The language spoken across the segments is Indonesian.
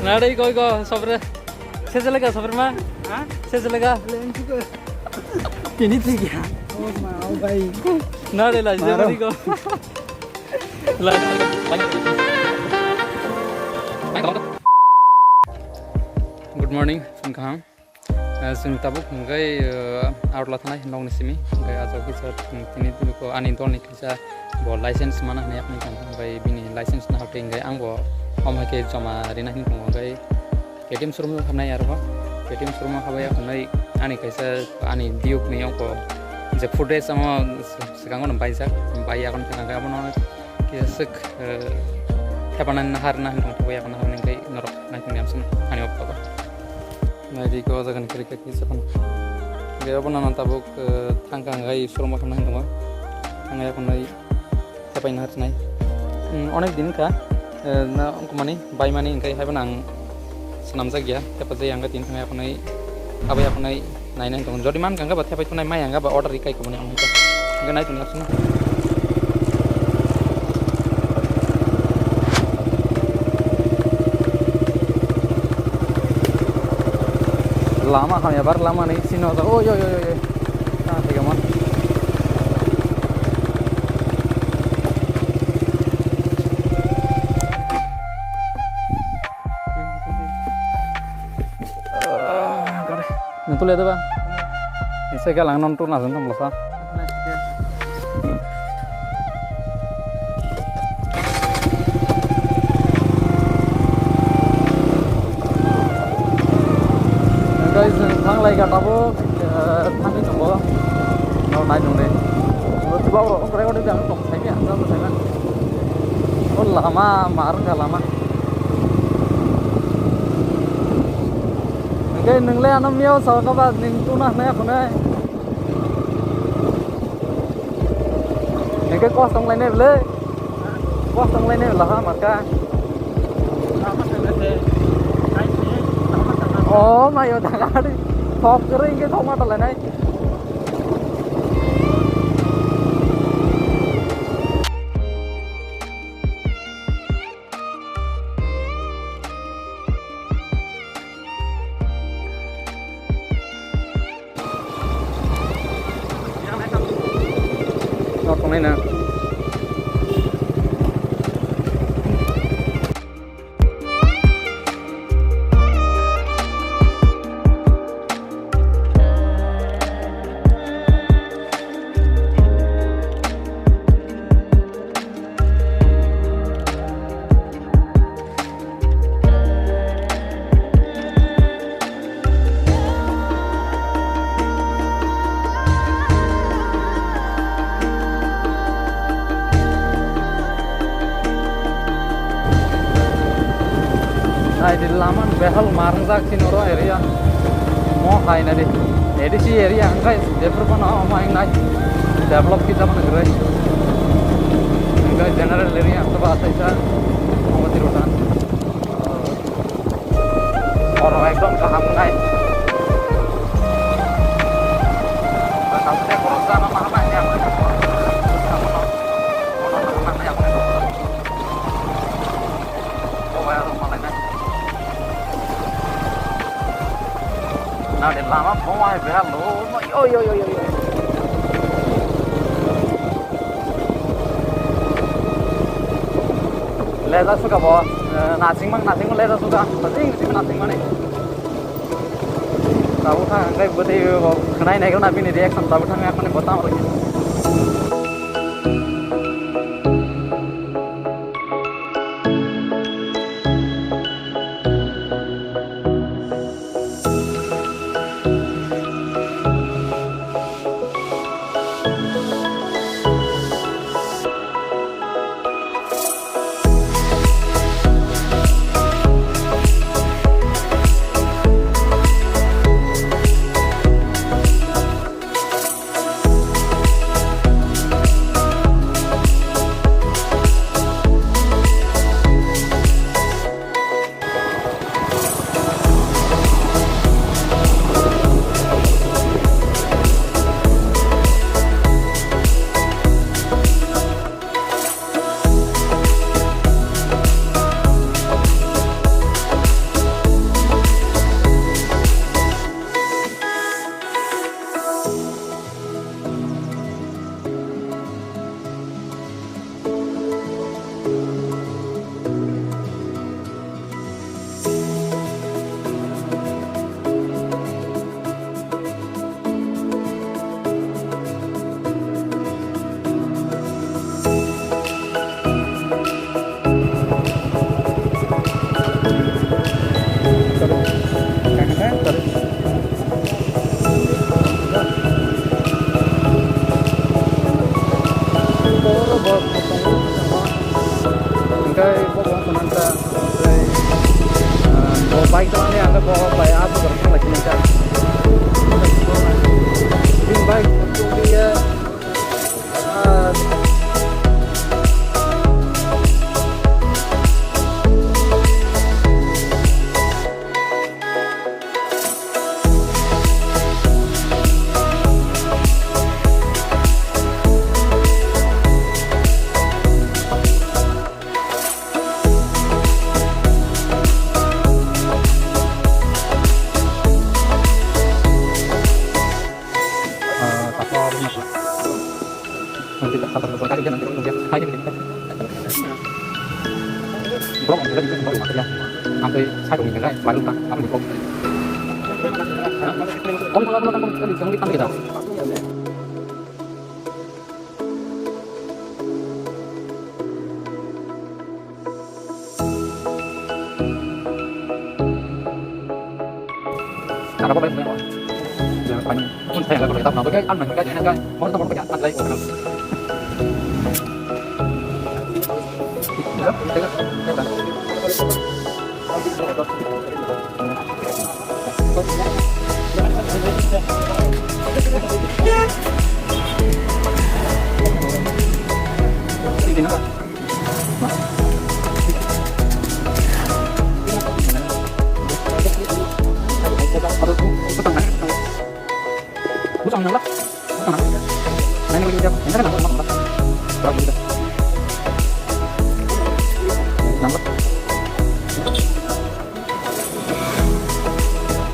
Nada iko sobre se चलेगा सफर में हाँ से चलेगा किन्हीं थी क्या Oh mau baik. Nada lah जब iko Good morning from Kahang. Sing tabuk ngai outlet na nong nisimi ngai ajo kisa tini tini ko ani ton ni kisa bo license mana na yakni kan ngai bini license na hote ngai angbo om ke jama rina hin tong ngai ATM showroom na khamnai arba ATM showroom ma khabaya khamnai ani kaisa ani diuk ni ko je footage sama sekangon bai sak bai akon tanga ngai abono kisek kapanan har na hin tong ko yakna ngai norok na tin yamsun ani oppa Nadi ko jagan kriket ni sapan. Gaya pun nana tabuk tangkang gay suruh makan nang dong. Tangga pun nai siapa yang harus nai. Onek din ka na kumani bay mani gay hai pun ang senam saja. Siapa saja yang katin tangga pun nai apa ya pun nai nai nang dong. Jadi man kangga bat siapa itu nai mai angga bat order ikai kumani ang itu. Angga nai tu ni apsuna. Lama kami bar lama nih sini oh yo nah tiga man nentu lihat apa ini saya galang nonton nasi nonton losa guys, thang lagi kata bu, thang ini coba, kalau naik dong deh. Coba orang mereka udah bilang tong saya ni, apa saya kan? Oh lama, marah dah lama. Cái nâng lên nó miêu sao các bạn nâng tu nè nè con này. Cái có sông lên nàyเลย, có sông lên này là ha mặt ca. Oh, mayo tagadi. Top kering ke thoma tala nai. Not only na. Di laman behal marangzak sinoro area mau hai nade edisi area angkai develop na mau yang naik develop kita mana gerai angkai general area apa bahasa isa mau tirutan orang ekdom kaham naik kalau saya korusan nama apa yang Nah, di lama mau ai behal lo, yo. Leza suka bawa, nasing mang leza suka, penting sih nasing mana. Tahu kan, enggak buat itu, kenai naik nabi nih reaction, tahu kan aku nih botam lagi. baik temannya agak bawa bayar apa kalau lagi mencari lebih baik untuk dia nanti kata berkali dia nanti kemudian hai ini belum ada juga baru material sampai saya dong enggak baru tak apa di blog kalau kan kita kita cara apa ya jangan panjang pun saya nggak boleh tahu nah kan mereka jangan kan mau teman kerja kan lagi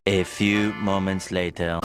A few moments later.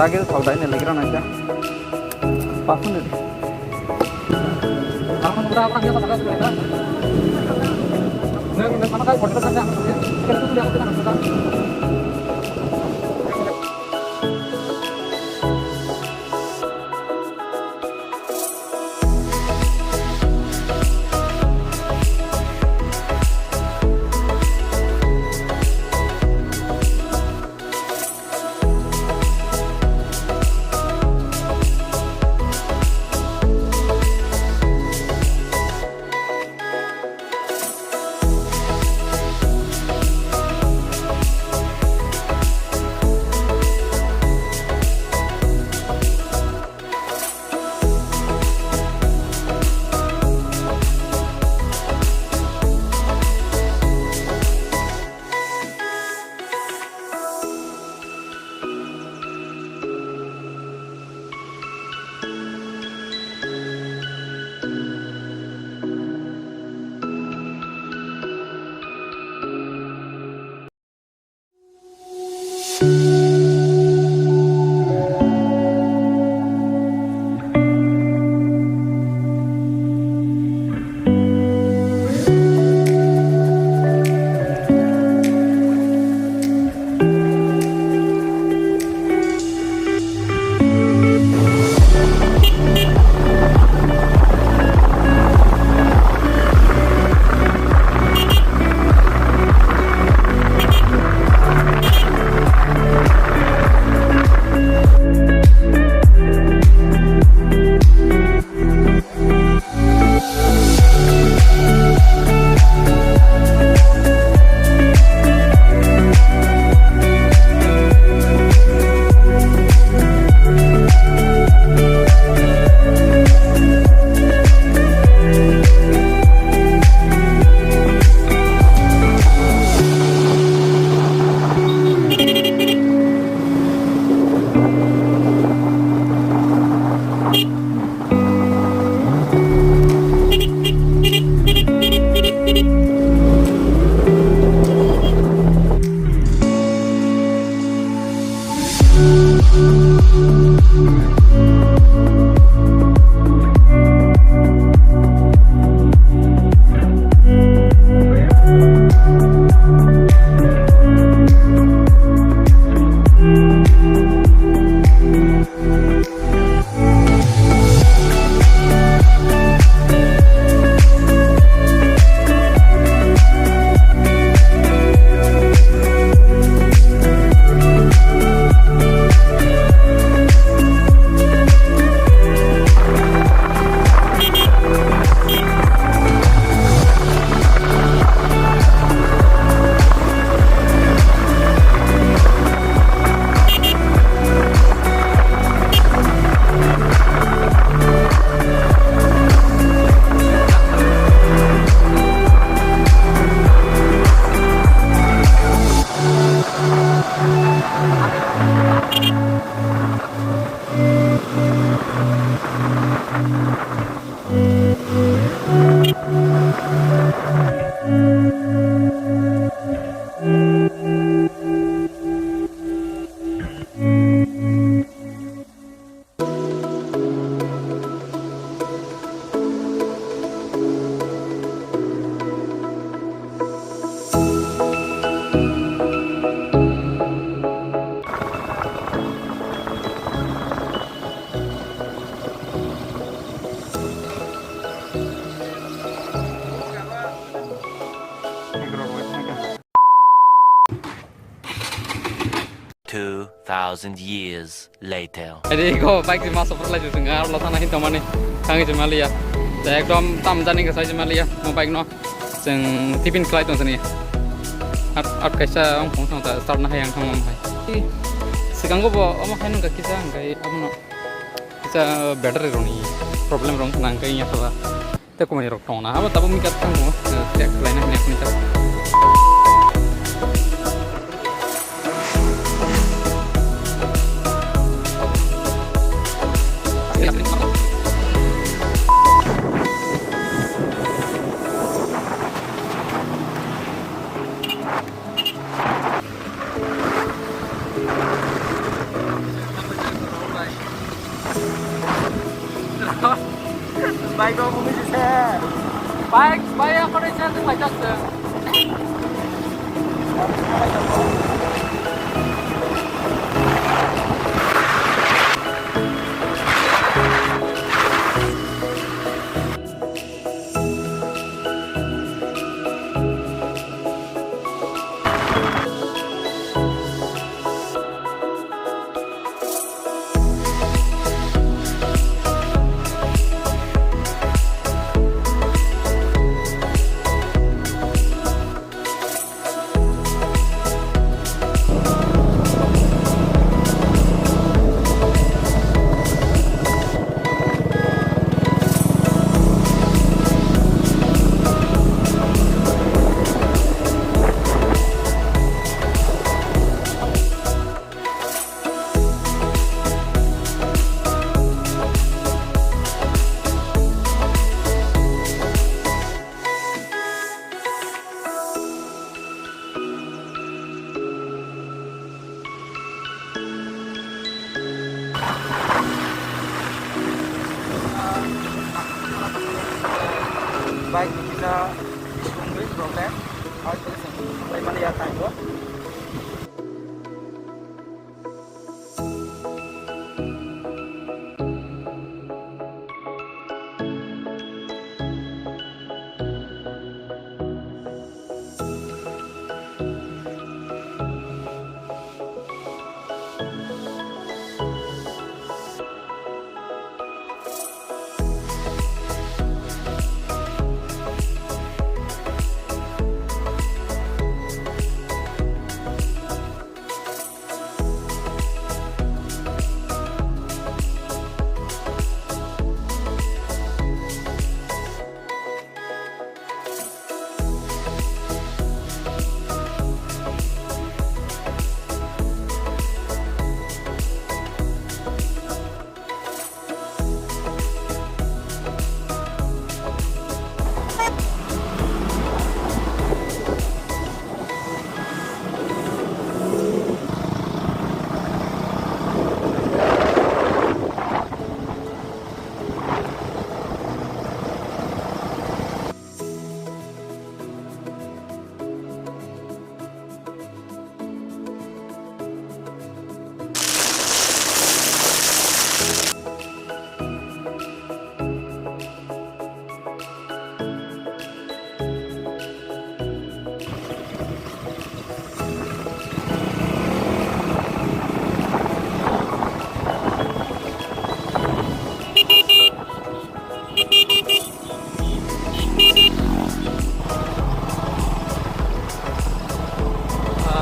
Tagih sauda ini lagi rana aja. Pasang deh. Kamu udah apa dia pakai sepeda? Nih, mana kali foto saja. Kita tuh lihat kita sudah. 2,000 years later. Jadi ko bike di masuk perlu juga nggak lo tanah itu mana kangen cuma lihat. Saya ekdom tam janing ke saya cuma lihat mau bike no, seng tipin flight tuh sini. At kaisa ang kung tak start na yang kang mamay. Sekarang ko po ama kayo nung kakisa nggak apa no, kita battery roni problem rong nang kayo nya pala. Tapi ko may rok tong na, apa tapi mikat kang mo, tiyak lain na niya kunita. Baik dong, mungkin bisa. Baik, aku udah jadi pajak tuh. Baik kita tungguin proses harus sampai melihat itu.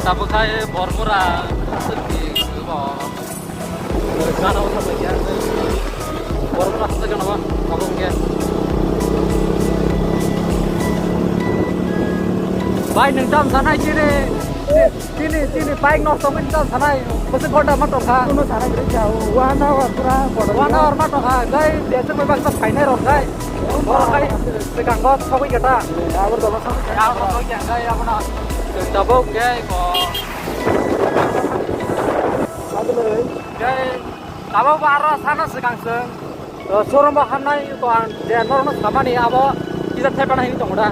Sabukai borbora seperti kau gana usah bagian borbora saja kan apa ngomong ke baik neng jam sana sini baik nok sama jam sana Mesti kota mat toka. Kuno sana kita jauh. 1 hour pura border. 1 hour mat toka. Guys, biasa memang pas final round guys. Orang guys, sekarang kau kau kita. Hour dulu sama. Ya, kau yang guys, apa nak? Tabuk guys, kau. Satu lagi. Guys, tabuk baru sana sekarang seng. Sorong bahan naik kau, dia normal sama nih, apa kita tepan ini tunggu dah.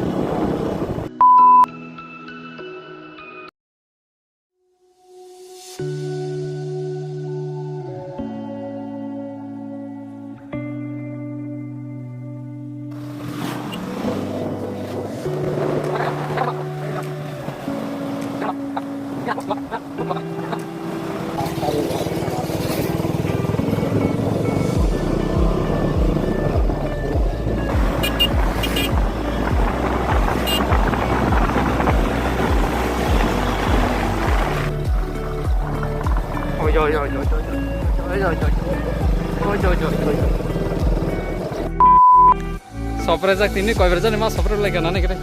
Surprise ak tini koi version mas surprise lagi nana kira.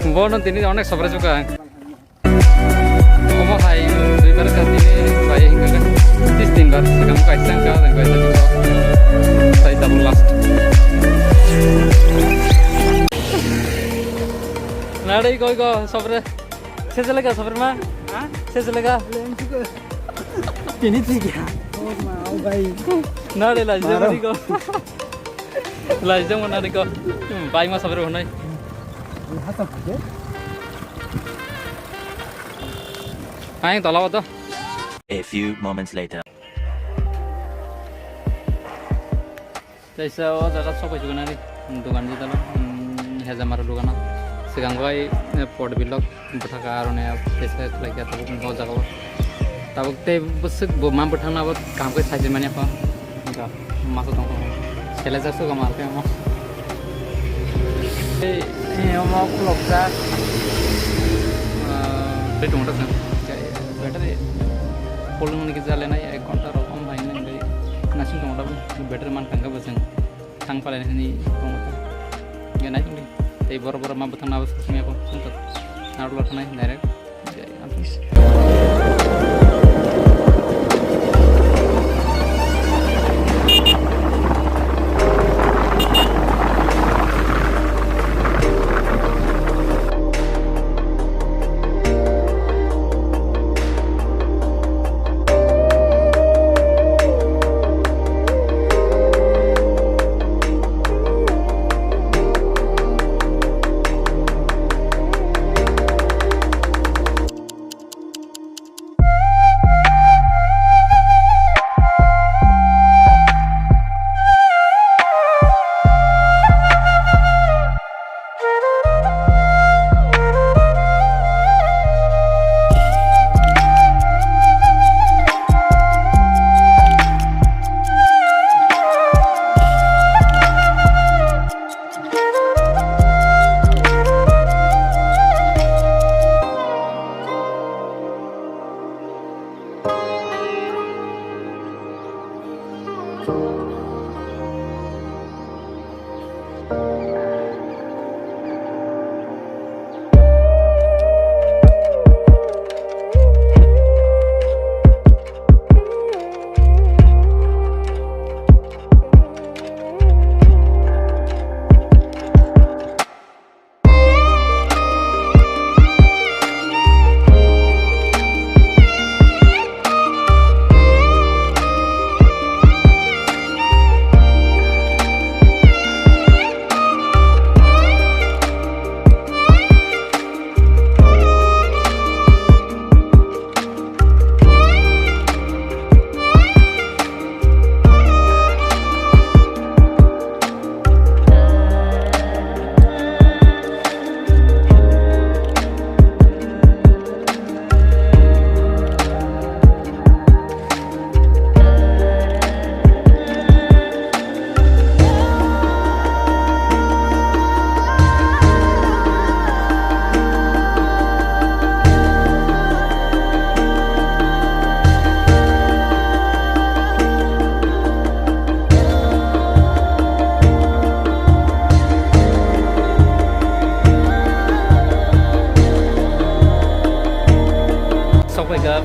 Bono tini onek surprise juga. Omo hai dui bar ka tini bai hingga kan. Tis tin bar sekarang kai sang ka dan kai tadi. Sai double last. Nada koi ko surprise. Sejalega surprise ma? Hah? Sejalega. Ini tiga. Oh mau baik. Nada lah jadi ko. Lajang mana deko, bayi mas sabar honai. Hatam aja. Aing tolak tu. A few moments later. Jaisa oh jaga sok juga nari. Dukan di dalam. Heza maru dukan. Sekarang goi port bilog berthaka arone jaisa lagi atau bukan kau jaga. Tapi te busuk mampu thang nabat kam ke sahaja mana apa? Enggak masuk tong. Selezer suka marke mo. Mau vlog dah. Betul kan? Better pulang ni kita lena ya kontar om lain ni nasi tong dapat better man tangga baseng tang pala ni tong ya naik ni tapi boro-boro mah betang nawas kesini aku suntat naruh lah naik direct jadi habis.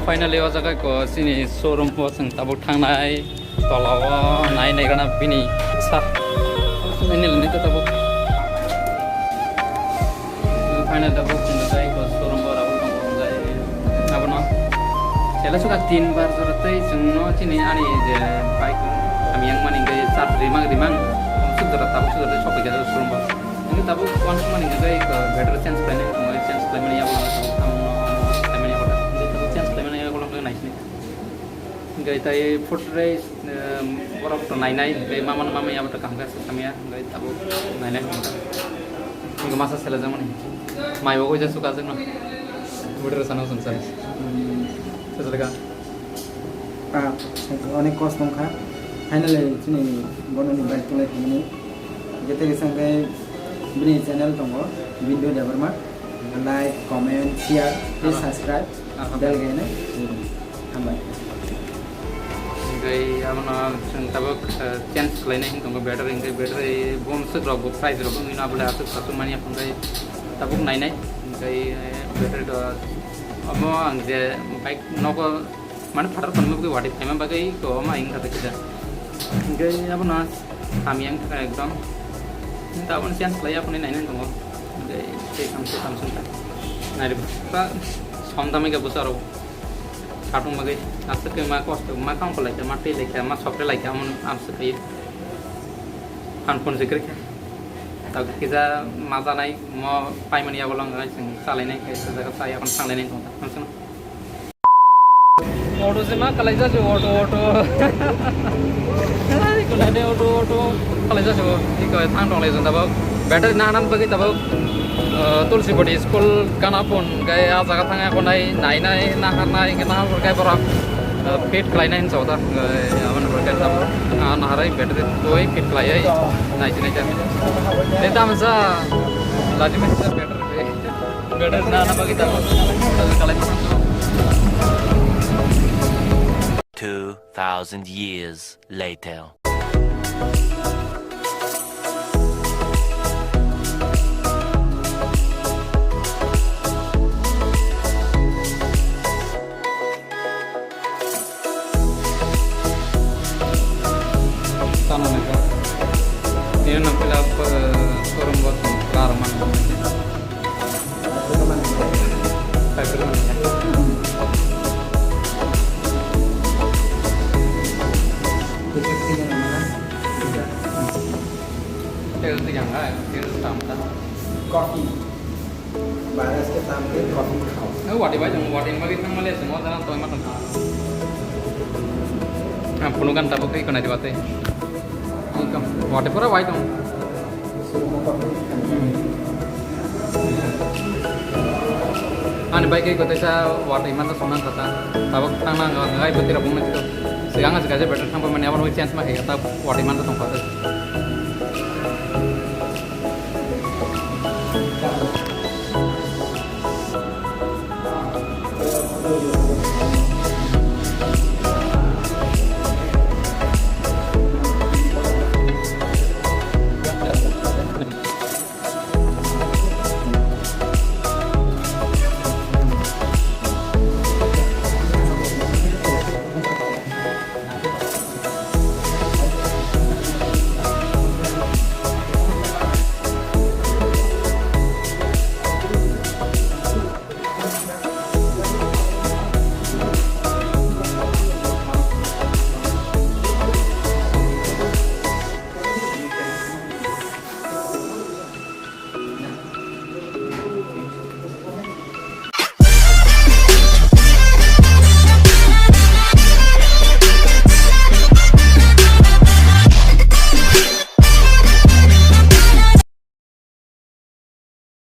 Finally ओ जायगाखौ सिनि शोरूमखौ जों दाबो थांनाय तलाव नायनायगोना बिनि सा फाइनालि दाबो फाइनाल दाबो जों जायगाखौ शोरूम बाराबो दंजाय आबो न Saya suka tin bar surutai jengno cini ani je baik kami yang mana ingin cat rimang sudah shop aja terus rumah ini tabu once mana ingin ke better chance plan ini chance plan ini ya kalau tamu ini apa ini tabu chance plan ini ya kalau nggak nice nih nggak itu food race orang tuh naik mama ya betul kami ya nggak tabu naik ini masa sela zaman ini mai bawa aja suka jengno bener sana sunsan Sesuatu অনেক কষ্ট খা ফাইনালি চিনি বননি বাইক তুলে থাকি যেতে সঙ্গে বিনি চ্যানেল দङ video Debbarma like comment share please subscribe bell गायनाय हामबाय Ingkai amana tabak chance lainnya hingga better bonus rog prize rog ini abla satu mania ingkai tabuk naik ingkai better do amo angje baik noko mana padar pun mungkin wadi emang bagai ko ama ing kata kita ingkai amana kami yang ekdom minta pun chance laya pun ini dong ingkai Samsung nah di pak somtami ke besar Katung bagai asal ke mak kos tu mak kaum pelai ke mati lagi mak sopre lagi amun asal ke handphone zikir ke tapi kita masa naik mau payment ya bolong guys salai naik ke sejagat saya akan sang lain itu langsung auto sih mak kalau itu auto kalau ada auto kalau itu itu thang dong lagi tapi better nanan bagi tapi tulsi body school kana pun gaya jaga thang aku naik nahar kita berkai berak fit kelainan sauta aman berkai tapi naharai better itu fit kelai naik sini jadi kita masa lagi masa better nana bagi tahu kalau itu 2,000 years later. Sana mereka ini nanti apa showroom buat karaman itu yang enggak itu tambah coffee 12 के सामने कॉफी खाओ wadi bajang wadi magi nang male semua jalan toy matan punukan tabuk kai kena diwate ikam wadi pura wai dong baik kai kota sa wadi mata sonan kata tabuk tang ngai betir bung na itu sekarang aja better sampai mana awal chance mah kata wadi mata tong kata